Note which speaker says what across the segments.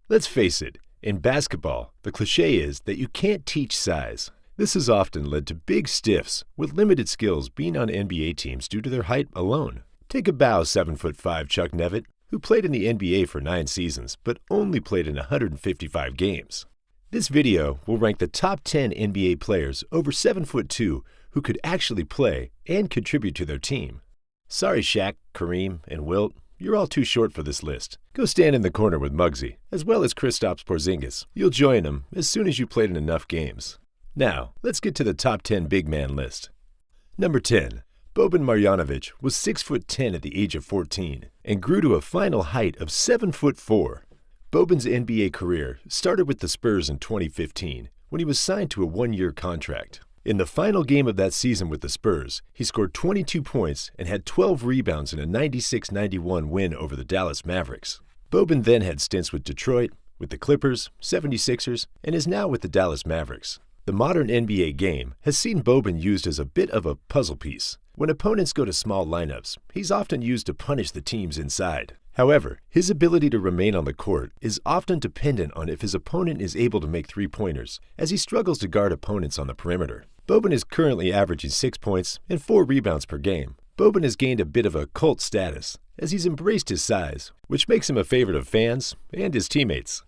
Speaker 1: Let's face it, in basketball, the cliché is that you can't teach size. This has often led to big stiffs with limited skills being on NBA teams due to their height alone. Take a bow 7'5" Chuck Nevitt, who played in the NBA for 9 seasons but only played in 155 games. This video will rank the top 10 NBA players over 7'2" who could actually play and contribute to their team. Sorry Shaq, Kareem, and Wilt, you're all too short for this list. Go stand in the corner with Muggsy, as well as Kristaps Porzingis. You'll join them as soon as you played in enough games. Now, let's get to the top 10 big man list. Number 10. Boban Marjanovic was 6'10" at the age of 14 and grew to a final height of 7'4". Boban's NBA career started with the Spurs in 2015 when he was signed to a 1-year contract. In the final game of that season with the Spurs, he scored 22 points and had 12 rebounds in a 96-91 win over the Dallas Mavericks. Boban then had stints with Detroit, with the Clippers, 76ers, and is now with the Dallas Mavericks. The modern NBA game has seen Boban used as a bit of a puzzle piece. When opponents go to small lineups, he's often used to punish the teams inside. However, his ability to remain on the court is often dependent on if his opponent is able to make three-pointers, as he struggles to guard opponents on the perimeter. Boban is currently averaging 6 points and 4 rebounds per game. Boban has gained a bit of a cult status, as he's embraced his size, which makes him a favorite of fans and his teammates.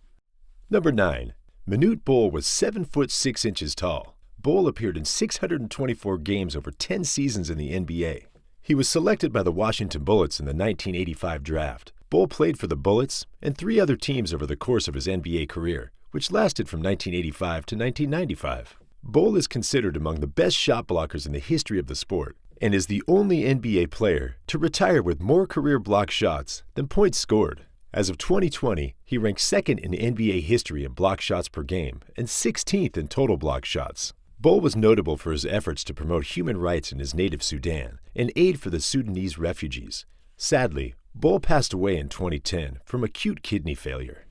Speaker 1: Number 9. Manute Bol was 7'6" tall. Bol appeared in 624 games over 10 seasons in the NBA. He was selected by the Washington Bullets in the 1985 draft. Bol played for the Bullets and 3 other teams over the course of his NBA career, which lasted from 1985 to 1995. Bol is considered among the best shot blockers in the history of the sport and is the only NBA player to retire with more career block shots than points scored. As of 2020, he ranked second in NBA history in block shots per game and 16th in total block shots. Bol was notable for his efforts to promote human rights in his native Sudan and aid for the Sudanese refugees. Sadly, Bol passed away in 2010 from acute kidney failure.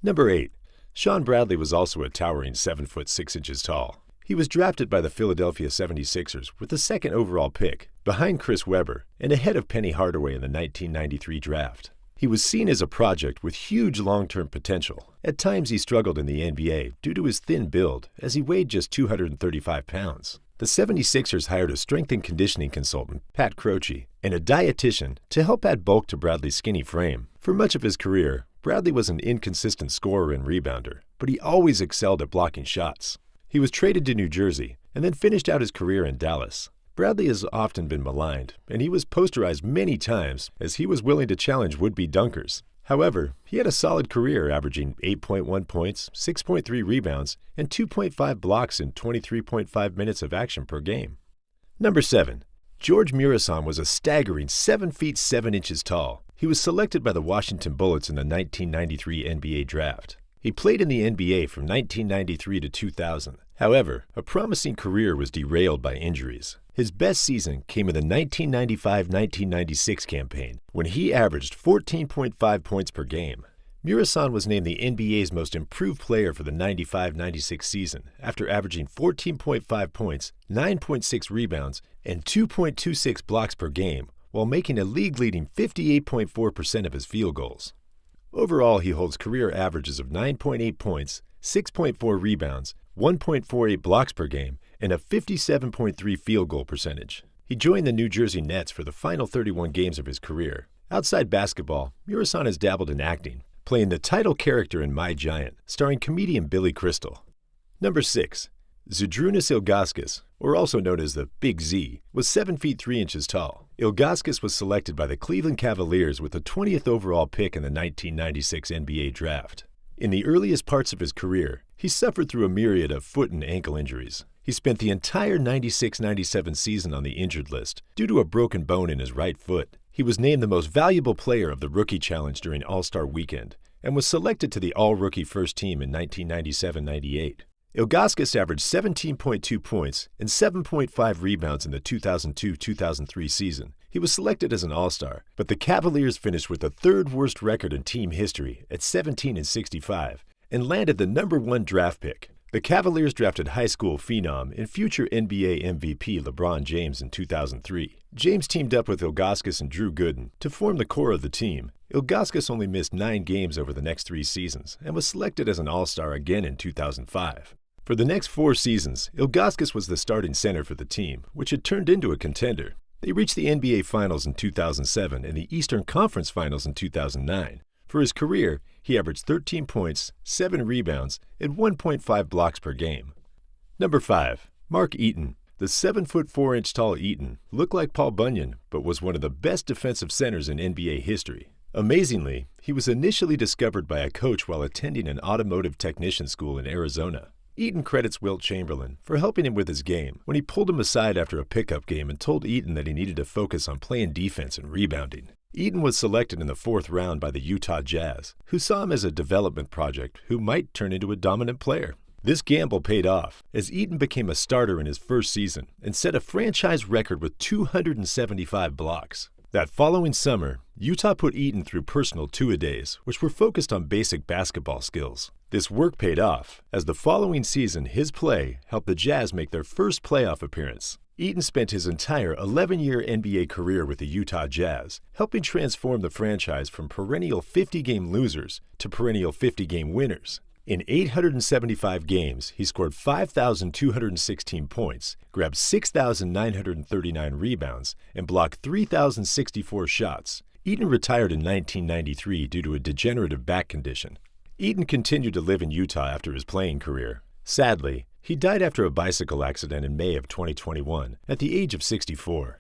Speaker 1: Number 8. Shawn Bradley was also a towering 7'6" tall. He was drafted by the Philadelphia 76ers with the 2nd overall pick, behind Chris Webber and ahead of Penny Hardaway in the 1993 draft. He was seen as a project with huge long-term potential. At times he struggled in the NBA due to his thin build, as he weighed just 235 pounds. The 76ers hired a strength and conditioning consultant, Pat Croce, and a dietitian to help add bulk to Bradley's skinny frame. For much of his career, Bradley was an inconsistent scorer and rebounder, but he always excelled at blocking shots. He was traded to New Jersey and then finished out his career in Dallas. Bradley has often been maligned, and he was posterized many times as he was willing to challenge would-be dunkers. However, he had a solid career, averaging 8.1 points, 6.3 rebounds, and 2.5 blocks in 23.5 minutes of action per game. Number 7. George Murison was a staggering 7 feet 7 inches tall. He was selected by the Washington Bullets in the 1993 NBA draft. He played in the NBA from 1993 to 2000. However, a promising career was derailed by injuries. His best season came in the 1995-1996 campaign, when he averaged 14.5 points per game. Murison was named the NBA's most improved player for the 95-96 season after averaging 14.5 points, 9.6 rebounds, and 2.26 blocks per game, while making a league-leading 58.4% of his field goals. Overall, he holds career averages of 9.8 points, 6.4 rebounds, 1.48 blocks per game, and a 57.3 field goal percentage. He joined the New Jersey Nets for the final 31 games of his career. Outside basketball, Murison has dabbled in acting, playing the title character in My Giant, starring comedian Billy Crystal. Number 6. Zydrunas Ilgauskas, or also known as the Big Z, was 7 feet 3 inches tall. Ilgauskas was selected by the Cleveland Cavaliers with the 20th overall pick in the 1996 NBA draft. In the earliest parts of his career, he suffered through a myriad of foot and ankle injuries. He spent the entire 96-97 season on the injured list due to a broken bone in his right foot. He was named the most valuable player of the Rookie Challenge during All-Star Weekend and was selected to the All-Rookie First Team in 1997-98. Ilgauskas averaged 17.2 points and 7.5 rebounds in the 2002-2003 season. He was selected as an All-Star, but the Cavaliers finished with the 3rd worst record in team history at 17-65 and landed the number 1 draft pick. The Cavaliers drafted high school phenom and future NBA MVP LeBron James in 2003. James teamed up with Ilgauskas and Drew Gooden to form the core of the team. Ilgauskas only missed 9 games over the next 3 seasons and was selected as an All-Star again in 2005. For the next 4 seasons, Ilgauskas was the starting center for the team, which had turned into a contender. They reached the NBA Finals in 2007 and the Eastern Conference Finals in 2009. For his career, he averaged 13 points, 7 rebounds, and 1.5 blocks per game. Number 5. Mark Eaton. The 7'4" tall Eaton looked like Paul Bunyan, but was one of the best defensive centers in NBA history. Amazingly, he was initially discovered by a coach while attending an automotive technician school in Arizona. Eaton credits Wilt Chamberlain for helping him with his game when he pulled him aside after a pickup game and told Eaton that he needed to focus on playing defense and rebounding. Eaton was selected in the 4th round by the Utah Jazz, who saw him as a development project who might turn into a dominant player. This gamble paid off, as Eaton became a starter in his first season and set a franchise record with 275 blocks. That following summer, Utah put Eaton through personal two-a-days, which were focused on basic basketball skills. This work paid off, as the following season his play helped the Jazz make their first playoff appearance. Eaton spent his entire 11-year NBA career with the Utah Jazz, helping transform the franchise from perennial 50-game losers to perennial 50-game winners. In 875 games, he scored 5,216 points, grabbed 6,939 rebounds, and blocked 3,064 shots. Eaton retired in 1993 due to a degenerative back condition. Eaton continued to live in Utah after his playing career. Sadly, he died after a bicycle accident in May of 2021 at the age of 64.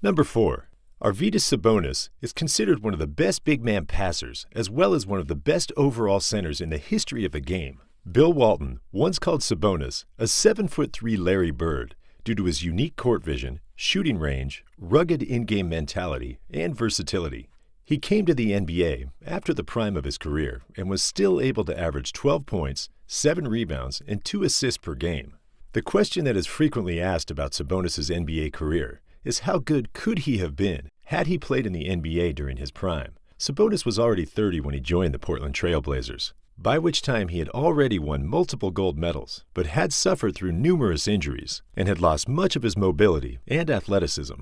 Speaker 1: Number 4. Arvydas Sabonis is considered one of the best big man passers as well as one of the best overall centers in the history of the game. Bill Walton once called Sabonis a 7'3" Larry Bird due to his unique court vision, shooting range, rugged in-game mentality, and versatility. He came to the NBA after the prime of his career and was still able to average 12 points, 7 rebounds, and 2 assists per game. The question that is frequently asked about Sabonis' NBA career is how good could he have been had he played in the NBA during his prime. Sabonis was already 30 when he joined the Portland Trail Blazers, by which time he had already won multiple gold medals, but had suffered through numerous injuries and had lost much of his mobility and athleticism.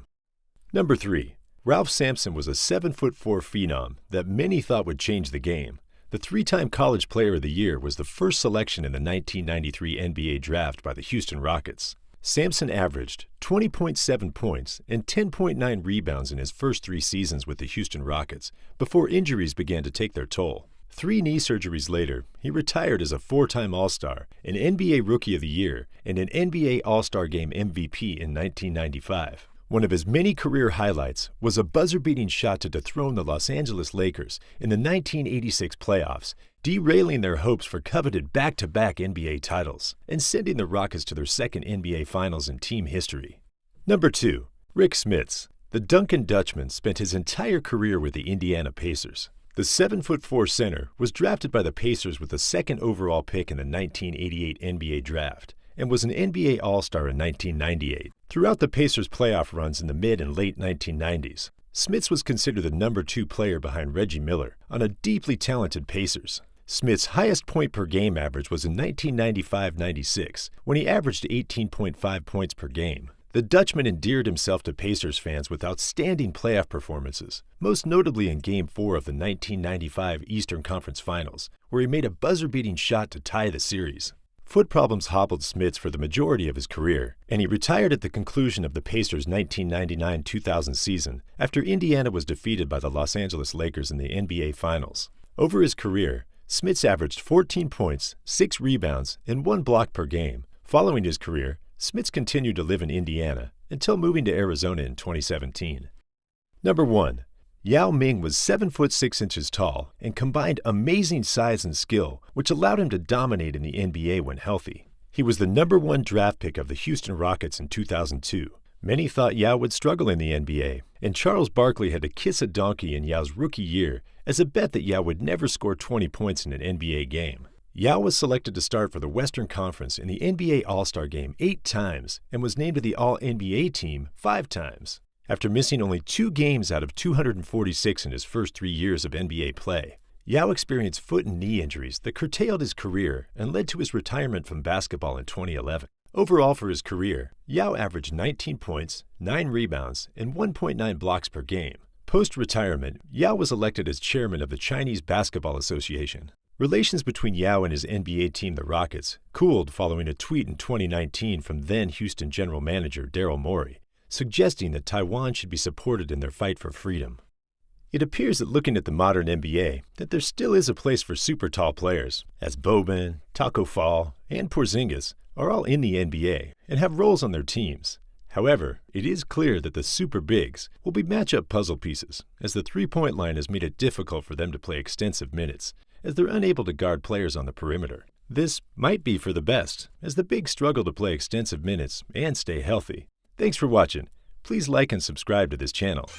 Speaker 1: Number 3. Ralph Sampson was a 7'4" phenom that many thought would change the game. The 3-time College Player of the Year was the first selection in the 1993 NBA Draft by the Houston Rockets. Sampson averaged 20.7 points and 10.9 rebounds in his first 3 seasons with the Houston Rockets before injuries began to take their toll. 3 knee surgeries later, he retired as a 4-time All-Star, an NBA Rookie of the Year, and an NBA All-Star Game MVP in 1995. One of his many career highlights was a buzzer-beating shot to dethrone the Los Angeles Lakers in the 1986 playoffs, derailing their hopes for coveted back-to-back NBA titles and sending the Rockets to their second NBA Finals in team history. Number 2. Rick Smits. The Duncan Dutchman spent his entire career with the Indiana Pacers. The 7'4" center was drafted by the Pacers with the 2nd overall pick in the 1988 NBA Draft and was an NBA All-Star in 1998. Throughout the Pacers' playoff runs in the mid and late 1990s, Smits was considered the number 2 player behind Reggie Miller on a deeply talented Pacers. Smits' highest point-per-game average was in 1995-96, when he averaged 18.5 points per game. The Dutchman endeared himself to Pacers fans with outstanding playoff performances, most notably in Game 4 of the 1995 Eastern Conference Finals, where he made a buzzer-beating shot to tie the series. Foot problems hobbled Smits for the majority of his career, and he retired at the conclusion of the Pacers' 1999-2000 season after Indiana was defeated by the Los Angeles Lakers in the NBA Finals. Over his career, Smits averaged 14 points, 6 rebounds, and 1 block per game. Following his career, Smits continued to live in Indiana until moving to Arizona in 2017. Number 1. Yao Ming was 7'6" tall and combined amazing size and skill, which allowed him to dominate in the NBA when healthy. He was the number 1 draft pick of the Houston Rockets in 2002. Many thought Yao would struggle in the NBA, and Charles Barkley had to kiss a donkey in Yao's rookie year as a bet that Yao would never score 20 points in an NBA game. Yao was selected to start for the Western Conference in the NBA All-Star Game 8 times and was named to the All-NBA team 5 times. After missing only 2 games out of 246 in his first 3 years of NBA play, Yao experienced foot and knee injuries that curtailed his career and led to his retirement from basketball in 2011. Overall for his career, Yao averaged 19 points, 9 rebounds, and 1.9 blocks per game. Post-retirement, Yao was elected as chairman of the Chinese Basketball Association. Relations between Yao and his NBA team, the Rockets, cooled following a tweet in 2019 from then Houston general manager Daryl Morey, suggesting that Taiwan should be supported in their fight for freedom. It appears that looking at the modern NBA, that there still is a place for super tall players, as Boban, Taco Fall, and Porzingis are all in the NBA and have roles on their teams. However, it is clear that the super bigs will be matchup puzzle pieces, as the three-point line has made it difficult for them to play extensive minutes, as they're unable to guard players on the perimeter. This might be for the best, as the bigs struggle to play extensive minutes and stay healthy. Thanks for watching. Please like and subscribe to this channel.